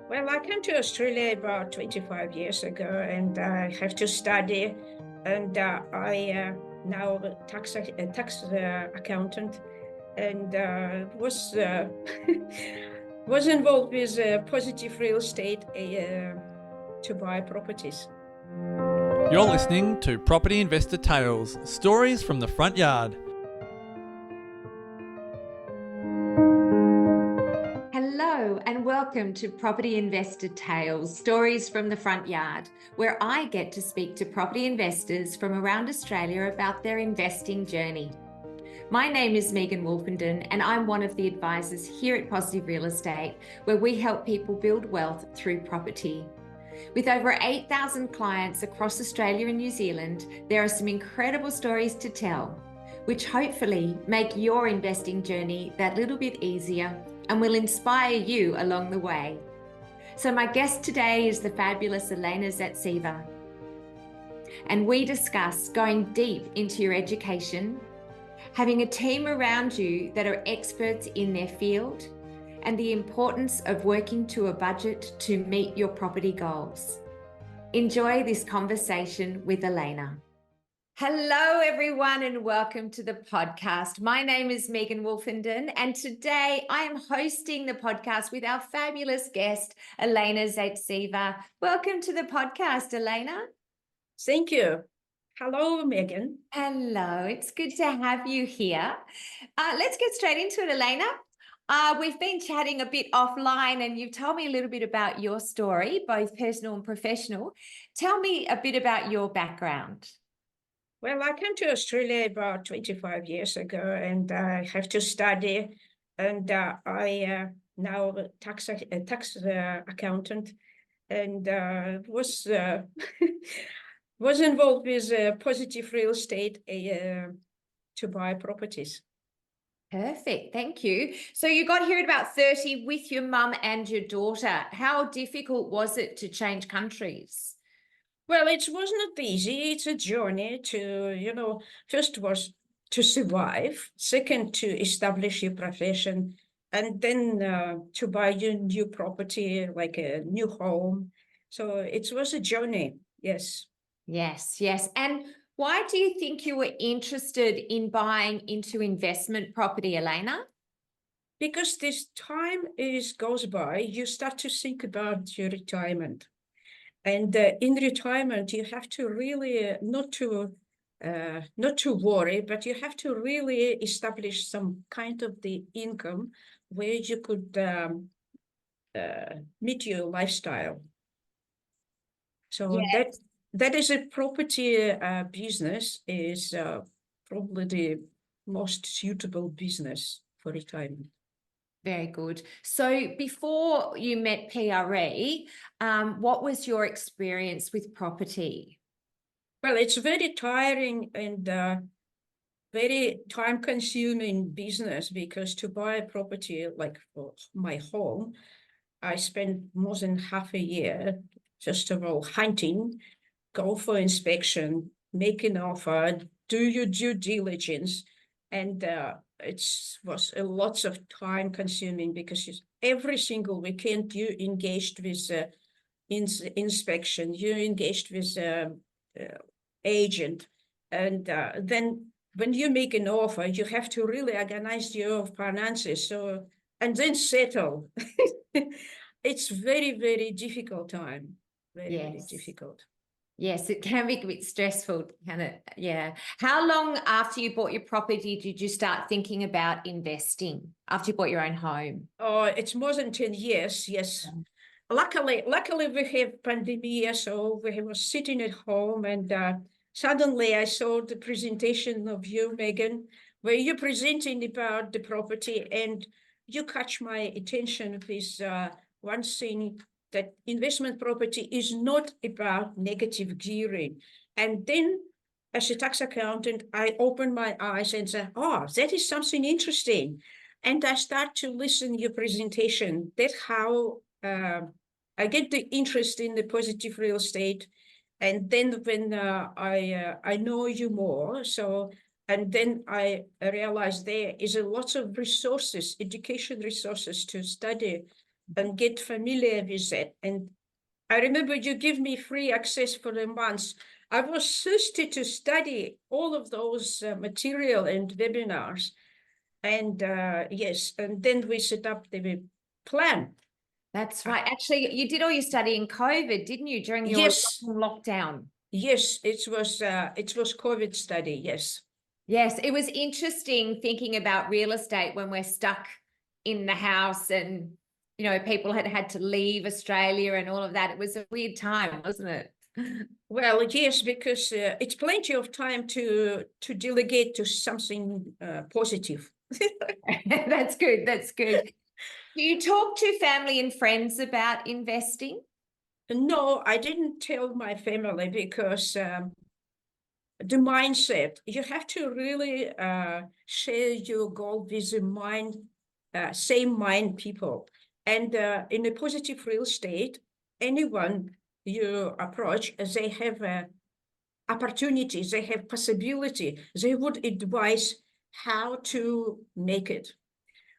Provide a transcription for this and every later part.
Well, I came to Australia about 25 years ago, and I have to study. And I now a tax accountant, and was was involved with positive real estate to buy properties. You're listening to Property Investor Tales, stories from the front yard. Hello and welcome to Property Investor Tales, stories from the front yard, where I get to speak to property investors from around Australia about their investing journey. My name is Megan Wolfenden and I'm one of the advisors here at Positive Real Estate, where we help people build wealth through property. With over 8,000 clients across Australia and New Zealand, there are some incredible stories to tell, which hopefully make your investing journey that little bit easier and will inspire you along the way. So my guest today is the fabulous Elena Zaitseva. And we discuss going deep into your education, having a team around you that are experts in their field, and the importance of working to a budget to meet your property goals. Enjoy this conversation with Elena. Hello, everyone, and welcome to the podcast. My name is Megan Wolfenden, and today I am hosting the podcast with our fabulous guest, Elena Zaitseva. Welcome to the podcast, Elena. Thank you. Hello, Megan. Hello, it's good to have you here. Let's get straight into it, Elena. We've been chatting a bit offline and you've told me a little bit about your story, both personal and professional. Tell me a bit about your background. Well, I came to Australia about 25 years ago, and I have to study. And I now a tax accountant, and was was involved with positive real estate to buy properties. Perfect, thank you. So you got here at about 30 with your mum and your daughter. How difficult was it to change countries? Well, it was not easy. It's a journey to, first was to survive, second to establish your profession, and then to buy your new property, like a new home. So it was a journey, yes. Yes. And why do you think you were interested in buying into investment property, Elena? Because this time goes by, you start to think about your retirement. And in retirement, you have to really not to worry, but you have to really establish some kind of the income where you could meet your lifestyle. So Yes. that is a property business is probably the most suitable business for retirement. Very good. So before you met PRE, what was your experience with property? Well, it's very tiring and very time-consuming business, because to buy a property like for my home, I spent more than half a year, first of all, hunting, go for inspection, make an offer, do your due diligence, and it was a lots of time consuming, because every single weekend you engaged with inspection, you engaged with agent, and then when you make an offer, you have to really organize your finances, and then settle. It's very, very difficult time. Very difficult. Yes, it can be a bit stressful, can it? Yeah. How long after you bought your property did you start thinking about investing, after you bought your own home? Oh, it's more than 10 years, yes. Luckily we have pandemic, so we were sitting at home, and suddenly I saw the presentation of you, Megan, where you're presenting about the property, and you catch my attention with one thing, that investment property is not about negative gearing. And then as a tax accountant, I opened my eyes and said, oh, that is something interesting. And I start to listen your presentation. That's how I get the interest in the positive real estate. And then when I know you more, and then I realized there is a lot of resources, education resources to study and get familiar with it. And I remember you give me free access for a month. I was thirsty to study all of those material and webinars. And yes, and then we set up the plan. That's right. Actually, you did all your study in COVID, didn't you, during your Yes. lockdown? Yes, it was COVID study. Yes. Yes, it was interesting thinking about real estate when we're stuck in the house and, people had to leave Australia and all of that. It was a weird time, wasn't it? Well, yes, because it's plenty of time to delegate to something positive. That's good. That's good. Do you talk to family and friends about investing? No, I didn't tell my family because the mindset, you have to really share your goal with the same mind people. And in a positive real estate, anyone you approach, they have opportunities, they have possibility, they would advise how to make it.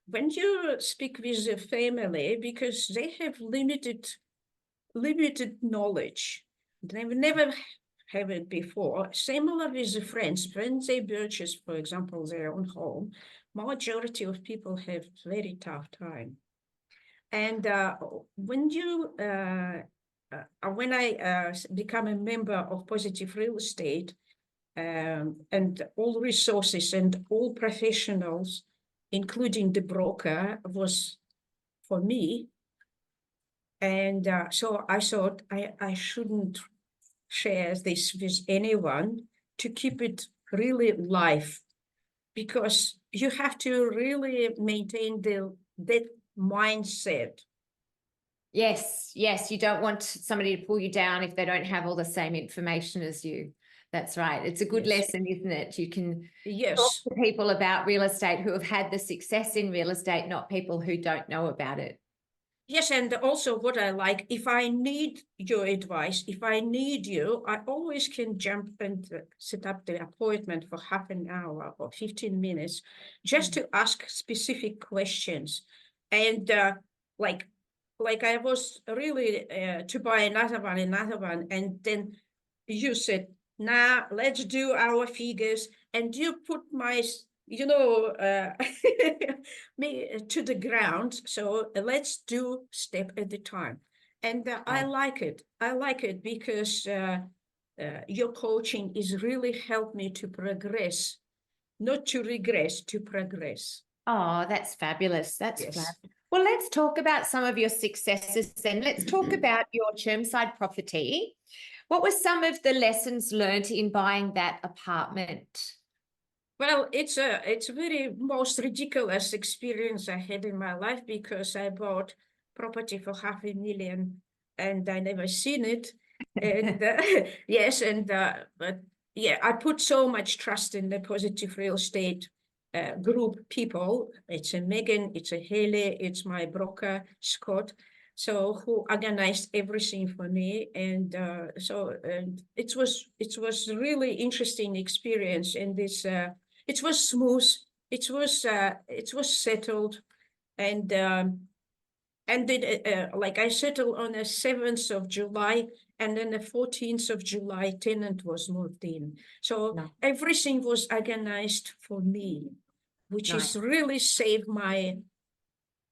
When you speak with the family, because they have limited knowledge, they've never have it before. Similar with the friends, when they purchase, for example, their own home, majority of people have very tough time. And when I become a member of Positive Real Estate, and all resources and all professionals, including the broker, was for me. And so I thought I shouldn't share this with anyone to keep it really live, because you have to really maintain that mindset. Yes, yes. You don't want somebody to pull you down if they don't have all the same information as you. That's right. It's a good lesson, isn't it? You can talk to people about real estate who have had the success in real estate, not people who don't know about it. Yes, and also what I like, if I need your advice, if I need you, I always can jump and set up the appointment for half an hour or 15 minutes just to ask specific questions. And like I was really to buy another one, and then you said, nah, let's do our figures, and you put my me to the ground. So let's do step at a time. And I like it because your coaching is really helped me to progress, not to regress, to progress. Oh, that's fabulous. That's Yes. fabulous. Well, let's talk about some of your successes then. Let's talk about your Chermside property. What were some of the lessons learned in buying that apartment? Well, it's a very most ridiculous experience I had in my life, because I bought property for $500,000 and I never seen it. And yes, and but yeah, I put so much trust in the Positive Real Estate group people. It's a Megan, it's a Haley, it's my broker Scott, so who organized everything for me. And and it was really interesting experience. And this it was smooth, it was settled, and then like I settled on the 7th of July, and then the 14th of July tenant was moved in. So everything was organized for me, which is really saved my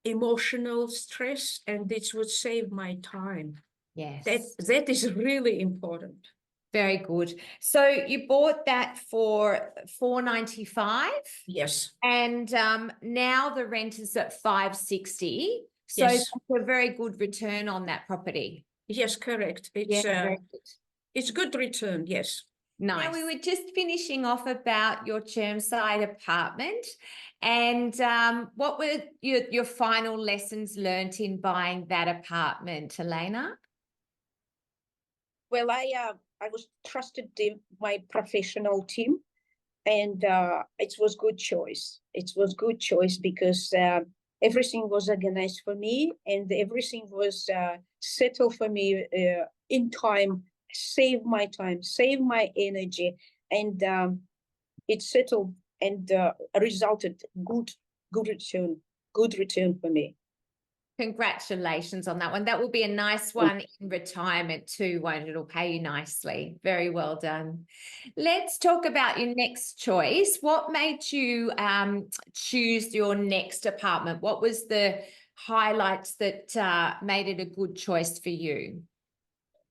emotional stress, and it would save my time. Yes. That is really important. Very good. So you bought that for $495? Yes. And now the rent is at $560. So Yes. that's a very good return on that property. Yes, correct. It's very good. It's good return, yes. Nice. Now, we were just finishing off about your Chermside apartment, and what were your final lessons learnt in buying that apartment, Elena? Well, I was trusted my professional team, and it was good choice. It was good choice because everything was organized for me, and everything was settled for me in time. Save my time, save my energy, and it settled and resulted good return for me. Congratulations on that one. That will be a nice one in retirement too, won't it? It'll pay you nicely. Very well done. Let's talk about your next choice. What made you choose your next apartment? What was the highlights that made it a good choice for you?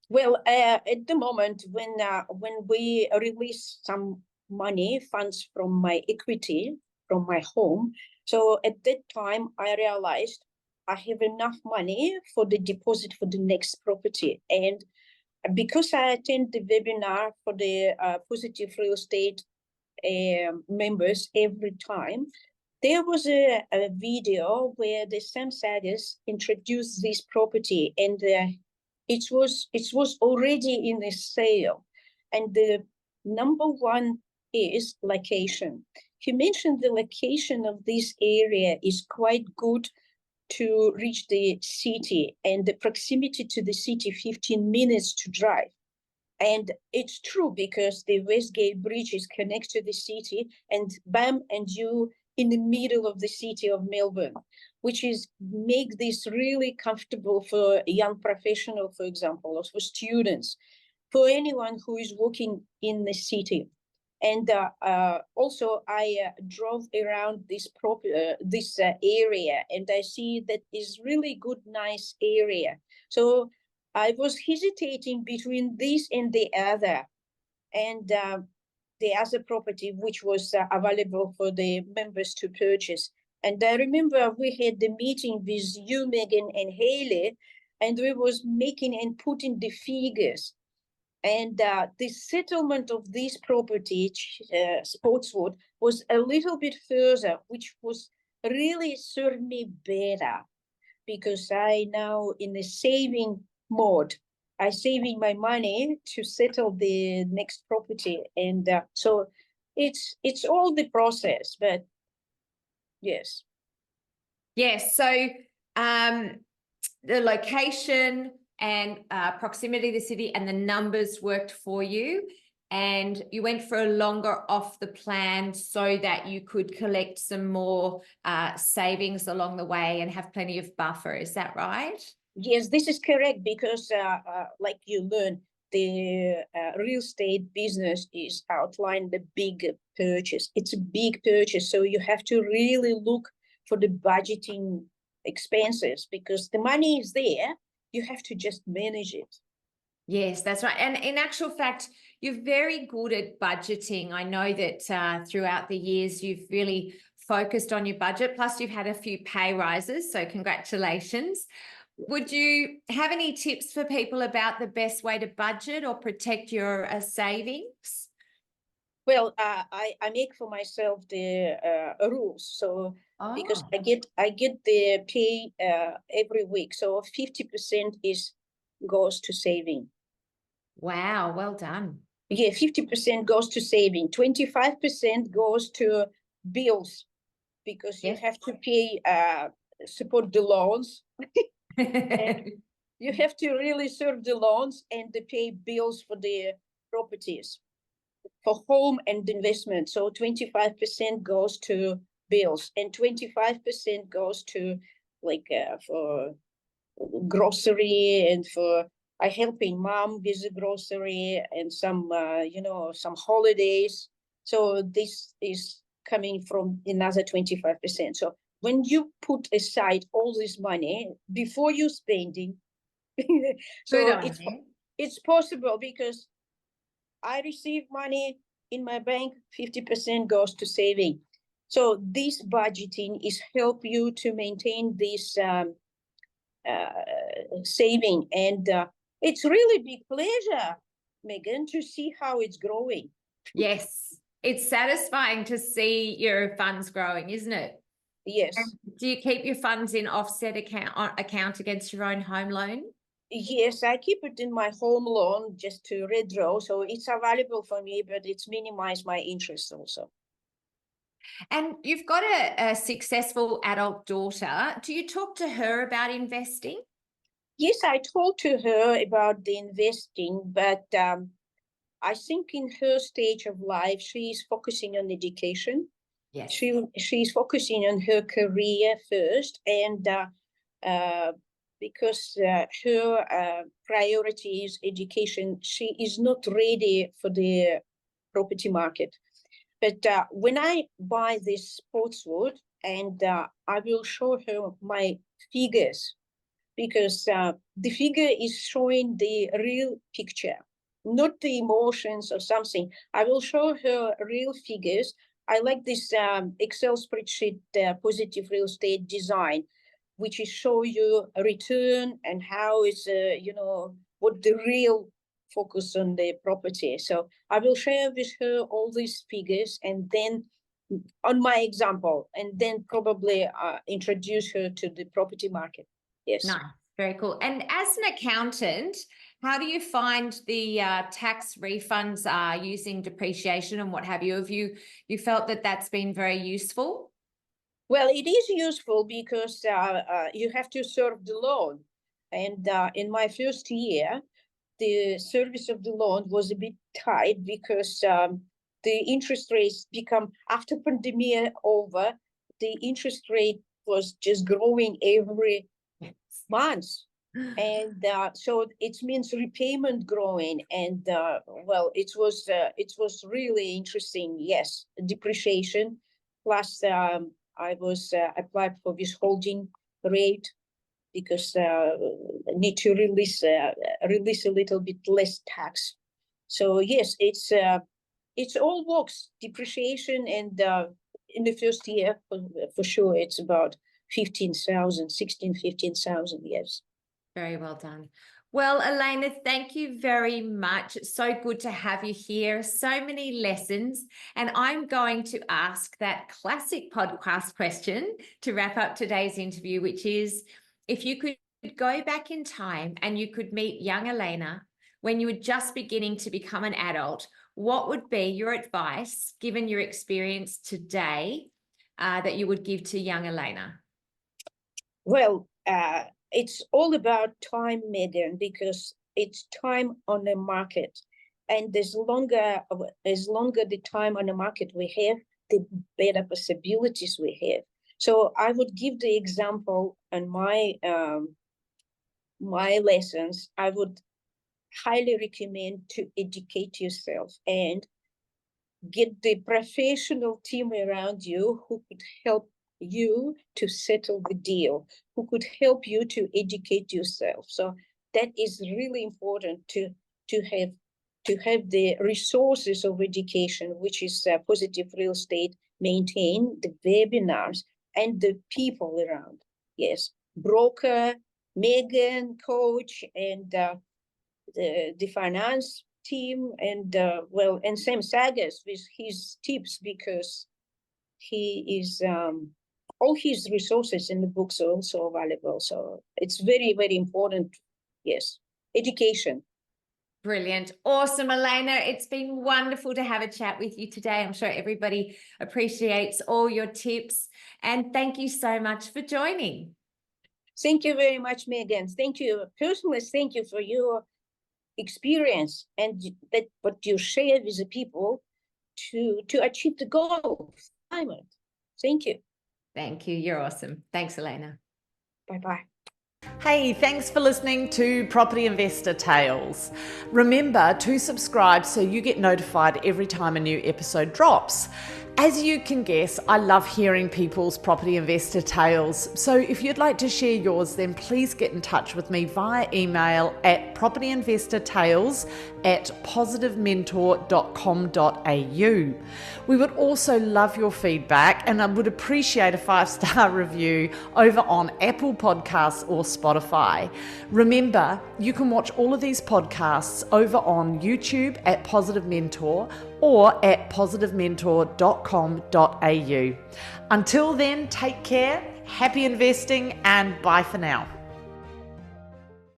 Well, at the moment when we release some funds from my equity, from my home, so at that time I realized I have enough money for the deposit for the next property. And because I attend the webinar for the positive real estate members every time, there was a video where the Sam Saggers introduced this property, and it was already in a sale. And the number one is location. He mentioned the location of this area is quite good to reach the city, and the proximity to the city, 15 minutes to drive. And it's true, because the Westgate Bridge is connected to the city, and bam, and you in the middle of the city of Melbourne, which is make this really comfortable for a young professional, for example, or for students, for anyone who is working in the city. And also I drove around this area, and I see that is really good, nice area. So I was hesitating between this and the other, and the other property which was available for the members to purchase. And I remember we had the meeting with you, Megan, and Haley, and we was making and putting the figures. And the settlement of this property, Sportswood, was a little bit further, which was really served me better, because I now in the saving mode. I saving my money to settle the next property, and so it's all the process. But yes, So the location and proximity to the city and the numbers worked for you, and you went for a longer off the plan so that you could collect some more savings along the way and have plenty of buffer. Is that right? Yes, this is correct, because like you learn, the real estate business is outlined the big purchase. It's a big purchase, so you have to really look for the budgeting expenses, because the money is there. You have to just manage it. Yes, that's right. And in actual fact, you're very good at budgeting. I know that throughout the years, you've really focused on your budget, plus you've had a few pay rises, so congratulations. Would you have any tips for people about the best way to budget or protect your savings? Well, I make for myself the rules. So because I get the pay every week, so 50% goes to saving. Wow, well done. Yeah, 50% goes to saving. 25% goes to bills, because you have to pay support the loans. You have to really serve the loans and pay bills for the properties, for home and investment. So 25% goes to bills, and 25% goes to like for grocery, and for helping mom with the grocery, and some some holidays. So this is coming from another 25%. So when you put aside all this money before you spending, so it's possible, because I receive money in my bank, 50% goes to saving. So this budgeting is help you to maintain this saving, and it's really big pleasure, Megan, to see how it's growing. Yes, it's satisfying to see your funds growing, isn't it? Yes. And do you keep your funds in offset account against your own home loan? Yes, I keep it in my home loan just to redraw, so it's available for me, but it's minimize my interest also. And you've got a successful adult daughter. Do you talk to her about investing? Yes, I talked to her about the investing, but I think in her stage of life, she's focusing on education. Yes. She's focusing on her career first, and because her priority is education. She is not ready for the property market. But when I buy this sports wood, and I will show her my figures, because the figure is showing the real picture, not the emotions or something. I will show her real figures. I like this Excel spreadsheet, positive real estate design, which is show you a return and how is, what the real focus on the property. So I will share with her all these figures, and then on my example, and then probably introduce her to the property market. Yes. Nice. Very cool. And as an accountant, how do you find the tax refunds using depreciation and what have you? Have you felt that that's been very useful? Well, it is useful because you have to serve the loan. And in my first year, the service of the loan was a bit tight because the interest rates become, after pandemic over, the interest rate was just growing every month. And so it means repayment growing. And well, it was really interesting. Yes, depreciation. Plus, I was applied for withholding rate because need to release a little bit less tax. So yes, it's all works, depreciation, and in the first year for sure it's about 15,000, 15,000. Yes. Very well done. Well, Elena, thank you very much. It's so good to have you here. So many lessons. And I'm going to ask that classic podcast question to wrap up today's interview, which is, if you could go back in time and you could meet young Elena when you were just beginning to become an adult, what would be your advice, given your experience today, that you would give to young Elena? Well, it's all about time, Megan, because it's time on the market. And as longer the time on the market we have, the better possibilities we have. So I would give the example on my lessons. I would highly recommend to educate yourself and get the professional team around you who could help you to settle the deal, who could help you to educate yourself. So that is really important to have the resources of education, which is positive real estate, maintain the webinars and the people around. Yes, broker, Megan, coach, and the finance team, and and Sam Sagas with his tips, because he is all his resources in the books are also available. So it's very, very important. Yes, education. Brilliant. Awesome, Elena. It's been wonderful to have a chat with you today. I'm sure everybody appreciates all your tips. And thank you so much for joining. Thank you very much, Megan. Thank you. Personally, thank you for your experience and that what you share with the people to achieve the goal. Thank you. Thank you. You're awesome. Thanks, Elena. Bye-bye. Hey, thanks for listening to Property Investor Tales. Remember to subscribe so you get notified every time a new episode drops. As you can guess, I love hearing people's property investor tales. So if you'd like to share yours, then please get in touch with me via email at propertyinvestortales@positivementor.com.au. We would also love your feedback, and I would appreciate a 5-star review over on Apple Podcasts or Spotify. Remember, you can watch all of these podcasts over on YouTube at Positive Mentor or at positivementor.com.au. Until then, take care, happy investing, and bye for now.